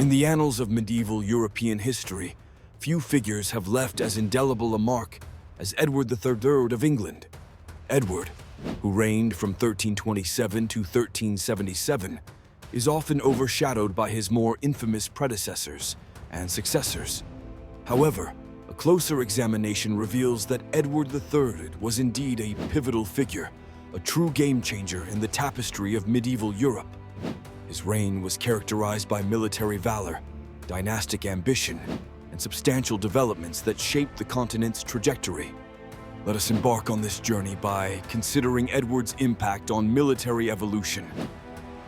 In the annals of medieval European history, few figures have left as indelible a mark as Edward III of England. Edward, who reigned from 1327 to 1377, is often overshadowed by his more infamous predecessors and successors. However, a closer examination reveals that Edward III was indeed a pivotal figure, a true game-changer in the tapestry of medieval Europe. His reign was characterized by military valor, dynastic ambition, and substantial developments that shaped the continent's trajectory. Let us embark on this journey by considering Edward's impact on military evolution.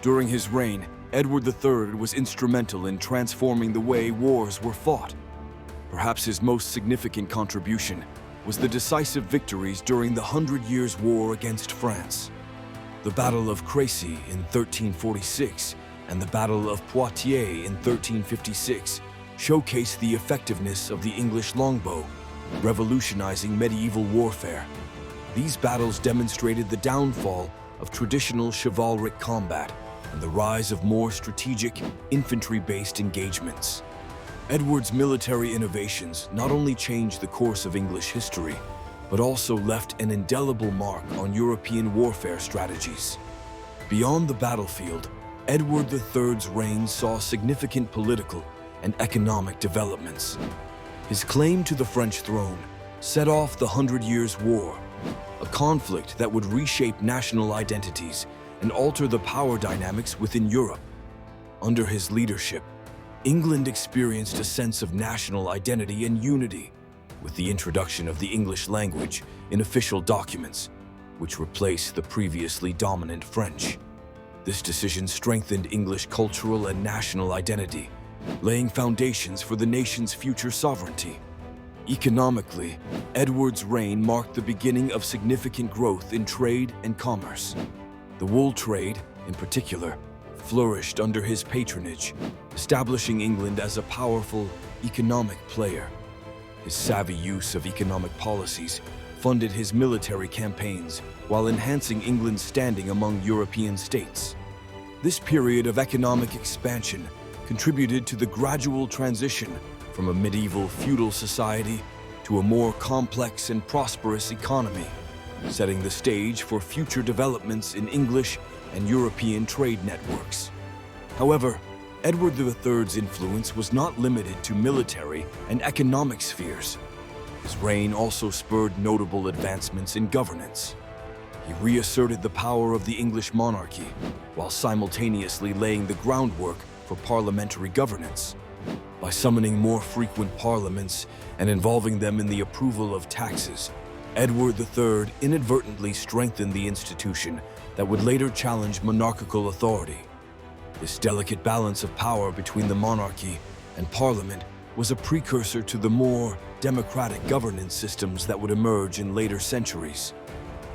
During his reign, Edward III was instrumental in transforming the way wars were fought. Perhaps his most significant contribution was the decisive victories during the Hundred Years' War against France. The Battle of Crécy in 1346 and the Battle of Poitiers in 1356 showcase the effectiveness of the English longbow, revolutionizing medieval warfare. These battles demonstrated the downfall of traditional chivalric combat and the rise of more strategic, infantry-based engagements. Edward's military innovations not only changed the course of English history, but also left an indelible mark on European warfare strategies. Beyond the battlefield, Edward III's reign saw significant political and economic developments. His claim to the French throne set off the Hundred Years' War, a conflict that would reshape national identities and alter the power dynamics within Europe. Under his leadership, England experienced a sense of national identity and unity, with the introduction of the English language in official documents, which replaced the previously dominant French. This decision strengthened English cultural and national identity, laying foundations for the nation's future sovereignty. Economically, Edward's reign marked the beginning of significant growth in trade and commerce. The wool trade, in particular, flourished under his patronage, establishing England as a powerful economic player. His savvy use of economic policies funded his military campaigns while enhancing England's standing among European states. This period of economic expansion contributed to the gradual transition from a medieval feudal society to a more complex and prosperous economy, setting the stage for future developments in English and European trade networks. However, Edward III's influence was not limited to military and economic spheres. His reign also spurred notable advancements in governance. He reasserted the power of the English monarchy, while simultaneously laying the groundwork for parliamentary governance. By summoning more frequent parliaments and involving them in the approval of taxes, Edward III inadvertently strengthened the institution that would later challenge monarchical authority. This delicate balance of power between the monarchy and parliament was a precursor to the more democratic governance systems that would emerge in later centuries.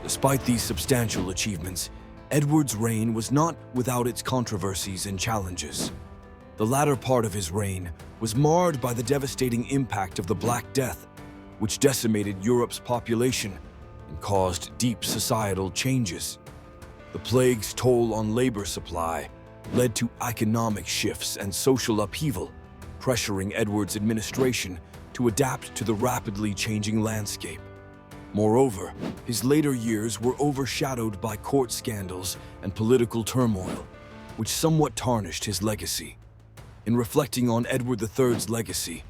Despite these substantial achievements, Edward's reign was not without its controversies and challenges. The latter part of his reign was marred by the devastating impact of the Black Death, which decimated Europe's population and caused deep societal changes. The plague's toll on labor supply led to economic shifts and social upheaval, pressuring Edward's administration to adapt to the rapidly changing landscape. Moreover, his later years were overshadowed by court scandals and political turmoil, which somewhat tarnished his legacy. In reflecting on Edward III's legacy,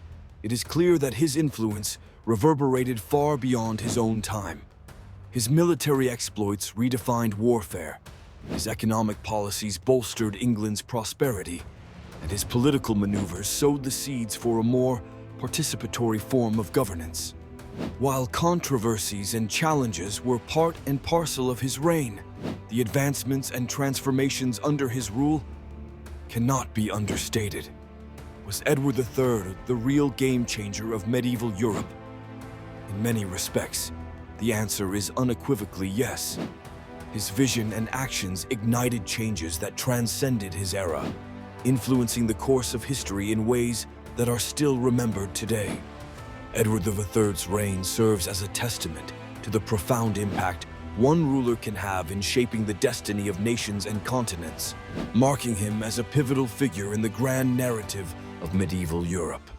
it is clear that his influence reverberated far beyond his own time. His military exploits redefined warfare, his economic policies bolstered England's prosperity, and his political maneuvers sowed the seeds for a more participatory form of governance. While controversies and challenges were part and parcel of his reign, the advancements and transformations under his rule cannot be understated. Was Edward III the real game-changer of medieval Europe? In many respects, the answer is unequivocally yes. His vision and actions ignited changes that transcended his era, influencing the course of history in ways that are still remembered today. Edward III's reign serves as a testament to the profound impact one ruler can have in shaping the destiny of nations and continents, marking him as a pivotal figure in the grand narrative of medieval Europe.